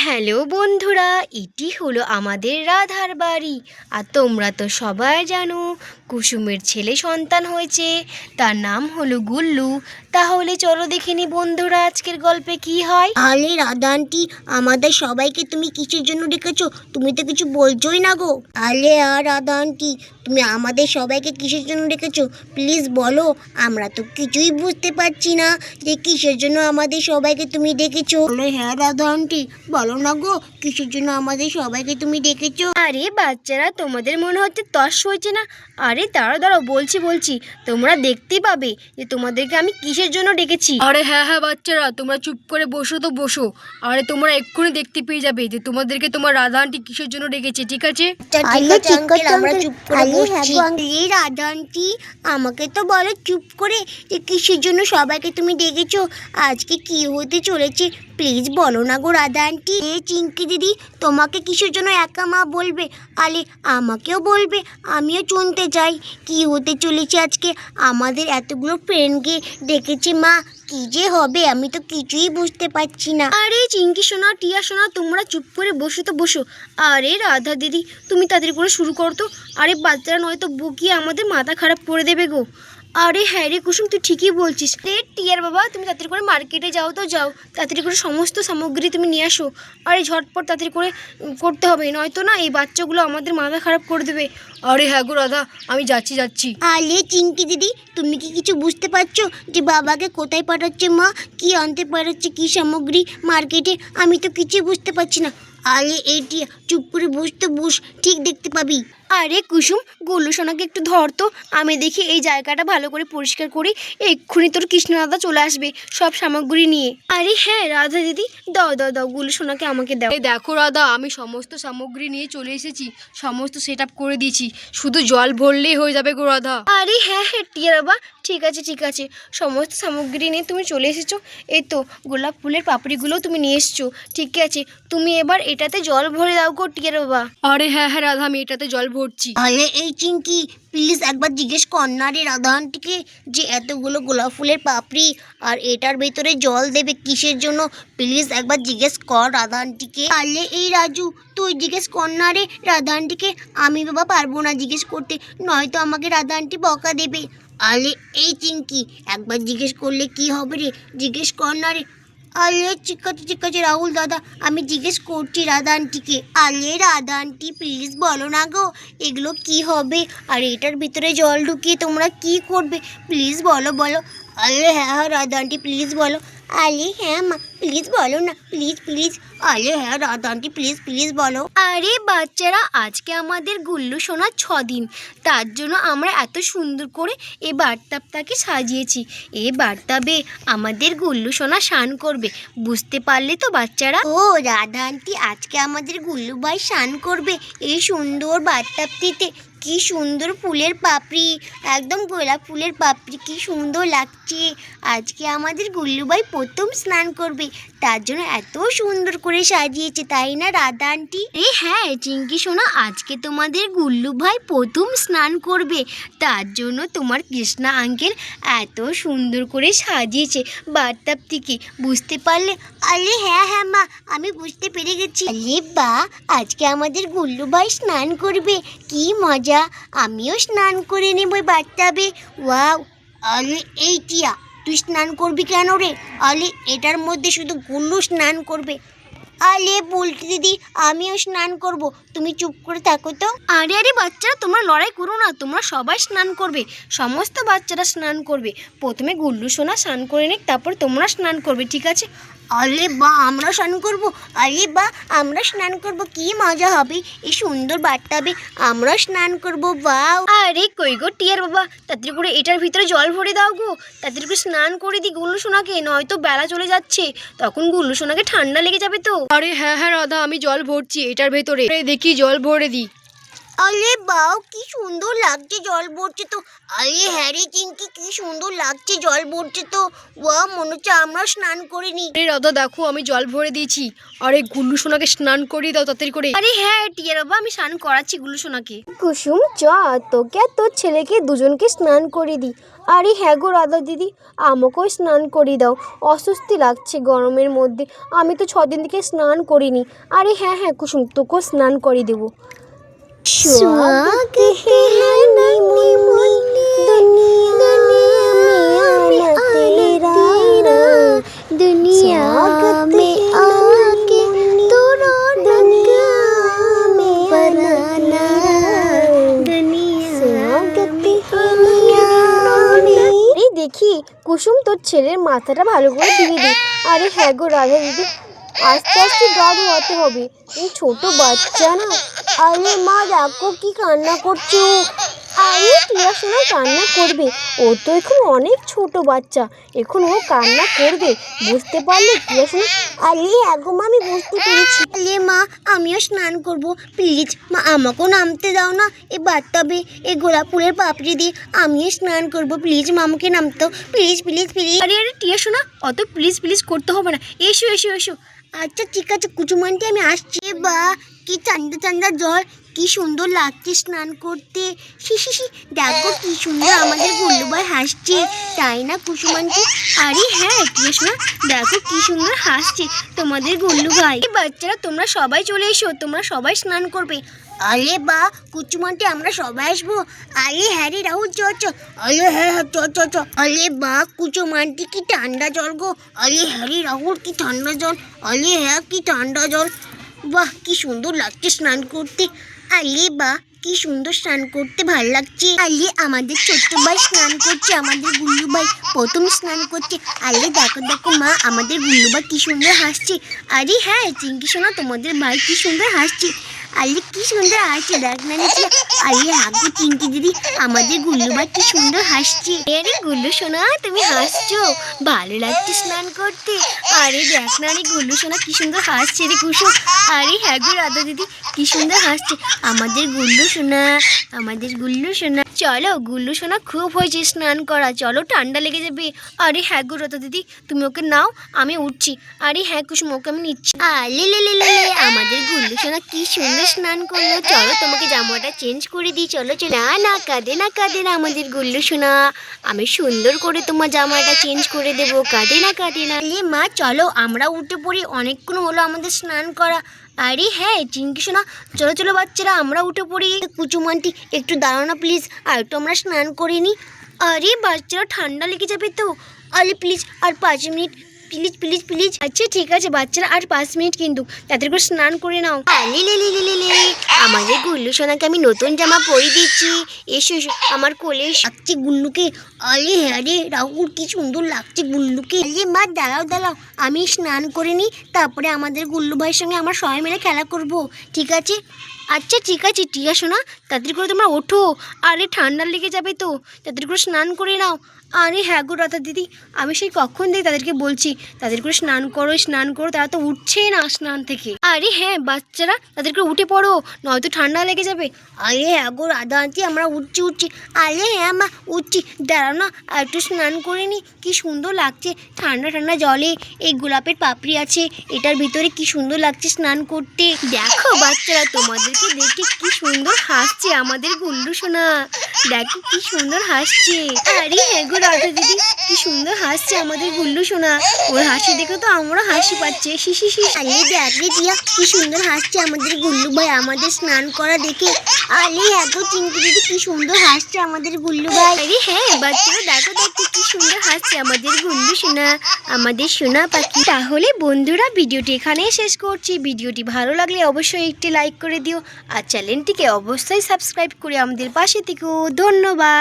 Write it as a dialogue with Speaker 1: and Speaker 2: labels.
Speaker 1: Hello বন্ধুরা, এটি হলো আমাদের রাধার বাড়ি। আর তোমরা তো সবাই জানো কুসুমের ছেলে সন্তান হয়েছে, তার নাম হলো গুল্লু। তাহলে চলো দেখে নি বন্ধুরা আজকের গল্পে কি হয়।
Speaker 2: আরে রাধা আন্টি, আমাদের সবাইকে তুমি কিসের জন্য ডেকেছো? তুমি তো কিছু বলছোই না গো। আরে রাধা আন্টি, তুমি আমাদের সবাইকে কিসের জন্য ডেকেছো? প্লিজ বলো, আমরা তো কিছুই বুঝতে পারছি না যে কিসের জন্য আমাদের সবাইকে তুমি ডেকেছো। আরে হ্যাঁ রাধা আন্টি, বলো না গো, কিসের জন্য আমাদের সবাইকে তুমি ডেকেছো?
Speaker 1: আরে বাচ্চারা, তোমাদের মনে হচ্ছে তস হয়েছে না? আরে দাঁড়াও দাঁড়াও, বলছি তোমরা দেখতেই পাবে যে তোমাদেরকে আমি কিসের জন্য ডেকেছি।
Speaker 3: আরে হ্যাঁ বাচ্চারা, তোমরা চুপ করে বসো তো বসো। আরে তোমরা এক্ষুনি দেখতে পেয়ে যাবে যে তোমাদেরকে তোমার রাধা আন্টি কিসের জন্য ডেকেছে, ঠিক আছে?
Speaker 2: আমরা চুপ করে বসছি। আরে রাধা আন্টি, আমাকে তো বলো চুপ করে যে কিসের জন্য সবাইকে তুমি ডেকেছো, আজকে কি হতে চলেছে প্লিজ বলো না গো রাধা আন্টি। এ চিঙ্কি দিদি, তোমাকে কিসের জন্য একা মা বলবে? আরে আমাকেও বলবে, আমিও শুনতে চাই কি হতে চলেছে আজকে। আমাদের এতগুলো ফ্রেন্ডকে ডেকেছে মা, কি যে হবে আমি তো কিছুই বুঝতে পারছি না।
Speaker 1: আরে চিঙ্কি সোনা, টিয়া সোনা, তোমরা চুপ করে বসো তো বসো। আরে রাধা দিদি, তুমি তাড়াতাড়ি করে শুরু করো তো। আরে বাচ্চারা নয়তো বকিয়ে আমাদের মাথা খারাপ করে দেবে গো। আরে হ্যাঁ রে কুসুম, তুই ঠিকই বলছিস রে। টিয়ার বাবা, তুমি তাড়াতাড়ি করে মার্কেটে যাও তো যাও, তাড়াতাড়ি করে সমস্ত সামগ্রী তুমি নিয়ে আসো। আরে ঝটপট তাড়াতাড়ি করে করতে হবে, নয়তো না এই বাচ্চাগুলো আমাদের মাথা খারাপ করে দেবে।
Speaker 3: আরে হ্যাঁ গো রাধা, আমি যাচ্ছি।
Speaker 2: আলে চিঙ্কি দিদি, তুমি কি কিছু বুঝতে পারছো যে বাবাকে কোথায় পাঠাচ্ছে মা, কি আনতে পাঠাচ্ছে, কি সামগ্রী মার্কেটে? আমি তো কিছুই বুঝতে পারছি না। আলে এইটি চুপ করে বস, ঠিক দেখতে পাবি।
Speaker 1: আরে কুসুম, গুল্লু সোনাকে একটু ধর তো, আমি দেখি এই জায়গাটা ভালো করে পরিষ্কার করি। এক্ষুনি তোর কৃষ্ণ দাদা চলে আসবে সব সামগ্রী নিয়ে। আরে হ্যাঁ রাধা দিদি, দাও গুল্লু সোনাকে আমাকে দাও।
Speaker 3: এই দেখো রাধা, আমি সমস্ত সামগ্রী নিয়ে চলে এসেছি, সমস্ত সেট আপ করে দিয়েছি, শুধু জল ভরলেই হয়ে যাবে গো রাধা।
Speaker 1: আরে হ্যাঁ টিয়া বাবা, ঠিক আছে, সমস্ত সামগ্রী নিয়ে তুমি চলে এসেছো। এই তো গোলাপ ফুলের পাপড়িগুলোও তুমি নিয়ে এসেছো, ঠিক আছে। তুমি এবার এটাতে জল ভরে দাও গো টিয়া বাবা।
Speaker 3: আরে হ্যাঁ রাধা, আমি এটাতে জল ভরছি।
Speaker 2: আলে এই চিঙ্কি, প্লিজ একবার জিজ্ঞেস কর না রে রাধা আন্টিকে যে এতগুলো গোলাপ ফুলের পাপড়ি আর এটার ভেতরে জল দেবে কিসের জন্য? প্লিজ একবার জিজ্ঞেস কর রাধা আন্টিকে। আলে এই রাজু, তুই জিজ্ঞেস কর না রে রাধা আন্টিকে। আমি বাবা পারবো না জিজ্ঞেস করতে, নয়তো আমাকে রাধা আন্টি বকা দেবে। আলে এই চিঙ্কি, একবার জিজ্ঞেস করলে কি হবে রে, জিজ্ঞেস কর না রে। আলে ঠিক আছে রাহুল দাদা, আমি জিজ্ঞেস করছি রাধা আন্টিকে। আলে রাধা আন্টি, প্লিজ বলো না গো, এগুলো কি হবে আর এটার ভিতরে জল ঢুকিয়ে তোমরা কি করবে? প্লিজ বলো। আলে হ্যাঁ রাধা আন্টি, প্লিজ বলো। আলে হ্যাঁ মা, প্লিজ বলো না, প্লিজ। আলে হ্যাঁ রাধা আন্টি, প্লিজ বলো।
Speaker 1: আরে বাচ্চারা, আজকে আমাদের গুল্লু সোনার 6 দিন, তার জন্য আমরা এত সুন্দর করে এই বাথটাবটাকে সাজিয়েছি। এই বাথটাবে আমাদের গুল্লু সোনা স্নান করবে, বুঝতে পারলে তো বাচ্চারা?
Speaker 2: ও রাধা আন্টি, আজকে আমাদের গুল্লু ভাই স্নান করবে এই সুন্দর বাথটাবটিতে। কি সুন্দর ফুলের পাপড়ি, একদম গোলাপ ফুলের পাপড়ি, কি সুন্দর লাগছে। আজকে আমাদের গুল্লু ভাই প্রথম স্নান করবে, তার জন্য এত সুন্দর করে সাজিয়েছে, তাই না রাধা আন্টি?
Speaker 1: হ্যাঁ চিঙ্কি সোনা, আজকে তোমাদের গুল্লু ভাই প্রথম স্নান করবে, তার জন্য তোমার কৃষ্ণা আঙ্কেল এত সুন্দর করে সাজিয়েছে বাথটাবটিকে, বুঝতে পারলে?
Speaker 2: আরে হ্যাঁ মা, আমি বুঝতে পেরে গেছি। আরে বা, আজকে আমাদের গুল্লু ভাই স্নান করবে, কি মজা। আমিও স্নান করে নেব ওই বাথটাবে। ওয়াও। আরে এই টিয়া, তুই স্নান করবি কেন রে? আলে এটার মধ্যে শুধু গুল্লু স্নান করবে। আলে বলতে দিদি, আমিও স্নান করব, তুমি চুপ করে থাকো তো।
Speaker 1: আরে বাচ্চারা, তোমরা লড়াই করো না, তোমরা সবাই স্নান করবে, সমস্ত বাচ্চারা স্নান করবে। প্রথমে গুল্লু সোনা স্নান করে নিক, তারপর তোমরা স্নান করবে, ঠিক আছে?
Speaker 2: আরে বা, আমরা স্নান করব? আরে বা, আমরা স্নান করব, কি মজা হবে এই সুন্দর বাথটাবে, আমরা স্নান করব। বাও।
Speaker 1: আরে কই গো টিয়ার বাবা, তাড়াতাড়ি করে এটার ভিতরে জল ভরে দাও গো, তাড়াতাড়ি করে স্নান করে দিই গুল্লু সোনাকে, নয়তো বেলা চলে যাচ্ছে, তখন গুল্লু সোনাকে ঠান্ডা লেগে যাবে তো।
Speaker 3: আরে হ্যাঁ রাধা, আমি জল ভরছি এটার ভেতরে, দেখি জল ভরে দিই।
Speaker 2: আরে বাও, কি সুন্দর লাগছে, জল পড়ছে তো। আরে হ্যাঁ রে চিঙ্কি, কি সুন্দর লাগছে, জল পড়ছে তো। ওয়া, মনে হচ্ছে আমরা স্নান করিনি।
Speaker 3: আরে রাধা দেখো আমি জল ভরে দিয়েছি। আরে গুল্লু সোনাকে স্নান করিয়ে দাও তাড়াতাড়ি করে।
Speaker 1: আরে হ্যাঁ টিয়ার বাবা, আমি স্নান করাচ্ছি গুল্লু সোনাকে।
Speaker 4: কুসুম চ, তোকে আর তোর ছেলেকে দুজনকে স্নান করে দিই। আরে হ্যাঁ গো রাধা দিদি, আমাকেও স্নান করিয়ে দাও, অস্বস্তি লাগছে গরমের মধ্যে। আমি তো 6 দিন থেকে স্নান করিনি। আরে হ্যাঁ হ্যাঁ কুসুম, তোকেও স্নান করিয়ে দেবো।
Speaker 2: स्वागत है नन्ही मुन्नी दुनिया में आना तेरा, दुनिया में आके तू रौनक में बनाना, दुनिया
Speaker 4: এই দেখি কুসুম, তোর ছেলের মাথাটা ভালো করে দিয়ে দে। আরে হ্যাঁ গো রাধা দিদি, আস্তে আস্তে গা ধোয়াতে হবে, এই ছোট বাচ্চা না। আরে মা দেখো কি কান্না করছো। আরে টিয়া শোনা কান্না করবে, ও তো এখন অনেক ছোট বাচ্চা, এখন ও কান্না করবে, বুঝতে পারলে টিয়া শোনা? আরে আগো মা, আমি বুঝতে পেরেছি।
Speaker 2: আরে মা, আমিও স্নান করব, প্লিজ মা আমাকেও নামতে দাও না। এই বাথটাবে এই গোলাপ ফুলের পাপড়ি দিয়ে আমিও স্নান করব, প্লিজ মা আমাকে নামতে দাও, প্লিজ প্লিজ প্লিজ।
Speaker 1: আরে আরে টিয়া সোনা, অত প্লিজ প্লিজ করতে হবে না, এসো এসো এসো।
Speaker 2: আচ্ছা ঠিক আছে কুচুমানটি, আমি আসছি। বা কি ঠান্ডা ঠান্ডা জল, কি সুন্দর লাগছে স্নান করতে। শিশি দেখো কি সুন্দর আমাদের গুল্লুবাই হাসছে, তাই না কুসুমানটি?
Speaker 1: আরে হ্যাঁ টিয়া সোনা, দেখো কি সুন্দর হাসছে তোমাদের গুল্লু ভাই। এই বাচ্চারা তোমরা সবাই চলে এসো, তোমরা সবাই স্নান করবে।
Speaker 2: আরে বা কুচুমানটি, আমরা সবাই আসবো। আরে হ্যাঁ রে রাহুল, চ চ। আরে হ্যাঁ হ্যাঁ চ চ চ। আরে বা কুচুমানটি, কি ঠান্ডা জল গো। আরে হ্যাঁ রে রাহুল, কি ঠান্ডা জল। আরে হ্যাঁ কি ঠান্ডা জল। বাহ, কি সুন্দর লাগছে স্নান করতে। আরে বাহ, কি সুন্দর স্নান করতে ভালো লাগছে। আরে আমাদের ছোট্ট ভাই স্নান করছে, আমাদের গুল্লু ভাই প্রথম স্নান করছে। আরে দেখো দেখো মা, আমাদের গুল্লু ভাই কি সুন্দর হাসছে।
Speaker 1: আরে হ্যাঁ চিঙ্কি সোনা, তোমাদের ভাই কি সুন্দর হাসছে।
Speaker 2: আরে কি সুন্দর হাসছে, দেখ না নিচে। আরে হাগু চিঙ্কি দিদি, আমাদের গুল্লু ভাই কি সুন্দর হাসছে।
Speaker 1: আরে গুল্লু সোনা, তুমি হাসছো, ভালো লাগছে স্নান করতে। আরে দেখ না রে গুল্লু সোনা কি সুন্দর হাসছে রে কুসুম। আরে হ্যাঁ গো রাধা দিদি, কি সুন্দর হাসছে আমাদের গুল্লু সোনা, আমাদের গুল্লু সোনা। চলো গুল্লু সোনা, খুব হয়েছে স্নান করা, চলো ঠান্ডা লেগে যাবে। আরে হ্যাঁ গো রাধা দিদি, তুমি ওকে নাও, আমি উঠছি। আরে হ্যাঁ কুসুম, ওকে আমি নিচ্ছি।
Speaker 2: আলে লে লে লে লে, আমাদের গুল্লু সোনা কি সুন্দর স্নান করলো। চলো তোমাকে জামাটা চেঞ্জ করে দিই, চলো চলো। না না, কাঁদে না কাঁদে না আমাদের গুল্লু সোনা, আমি সুন্দর করে তোমার জামাটা চেঞ্জ করে দেবো, কাঁদে না কাঁদে না। আরে মা চলো আমরা উঠে পড়ি, অনেকক্ষণ হলো আমাদের স্নান করা। আরে হ্যাঁ চিঙ্কি সোনা, চলো চলো বাচ্চারা, আমরা উঠে পড়ি। কুচুমানটি একটু দাঁড়াও না প্লিজ, আর একটু আমরা স্নান করিনি।
Speaker 1: আরে বাচ্চারা ঠান্ডা লেগে যাবে তো।
Speaker 2: আরে প্লিজ আর 5 মিনিট, প্লিজ প্লিজ প্লিজ।
Speaker 1: আচ্ছা ঠিক আছে বাচ্চারা, আর 5 মিনিট কিন্তু, তাদের করে স্নান করে নাও।
Speaker 2: আলে লে লে লে লে লে, আমাদের গুল্লু সোনাকে আমি নতুন জামা পরিয়ে দিচ্ছি। এসো এসো আমার কোলে লাগছে গুল্লুকে। আরে হ্যাঁ রে রাহুল, কি সুন্দর লাগছে গুল্লুকে। আরে মা দাঁড়াও দাঁড়াও, আমি স্নান করে নিই, তারপরে আমাদের গুল্লু ভাইয়ের সঙ্গে আমরা সবাই মিলে খেলা করব, ঠিক আছে?
Speaker 1: আচ্ছা ঠিক আছে টিয়া সোনা, তাড়াতাড়ি করে তোমরা ওঠো, আরে ঠান্ডা লেগে যাবে তো, তাড়াতাড়ি করে স্নান করে নাও। আরে হ্যাঁ গো রাধা দিদি, আমি সেই কখন থেকে তাদেরকে বলছি তাদের করে স্নান করো স্নান করো, তারা তো উঠছেই না স্নান থেকে। আরে হ্যাঁ বাচ্চারা, তাদের করে উঠে পড়ো, নয়তো ঠান্ডা লেগে যাবে।
Speaker 2: আরে হ্যাঁ গো রাধা আন্টি, আমরা উঠছি উঠছি। আরে হ্যাঁ মা উঠছি, দাঁড়াও না আর একটু স্নান করে নি। কি সুন্দর লাগছে ঠান্ডা ঠান্ডা জলে, এই গোলাপের পাপড়ি আছে, এটার ভিতরে কি সুন্দর লাগছে স্নান করতে।
Speaker 1: দেখো বাচ্চারা, তোমাদেরকে দেখে কি সুন্দর হাসছে আমাদের গুল্লু সোনা, দেখো কি সুন্দর হাসছে। আরে হ্যাঁ গো রাধা দিদি, কি সুন্দর হাসছে আমাদের গুল্লু সোনা, ওর হাসি দেখে তো আমরা হাসি পাচ্ছে। শিশি শিশি।
Speaker 2: আরে দেখ রে দিয়া, কি সুন্দর হাসছে আমাদের গুল্লু ভাই আমাদের স্নান করা দেখে। আরে এত চিঙ্কি দিদি, কি সুন্দর হাসছে আমাদের গুল্লু ভাই।
Speaker 1: আরে হ্যাঁ বাচ্চারা, দেখো দেখো কি সুন্দর হাসছে আমাদের গুল্লু সোনা, আমাদের সোনা পাখি। তাহলে বন্ধুরা, ভিডিওটি এখানেই শেষ করছি। ভিডিওটি ভালো লাগলে অবশ্যই একটি লাইক করে দিও, আর চ্যানেলটিকে অবশ্যই সাবস্ক্রাইব করে আমাদের পাশে থেকো। ধন্যবাদ।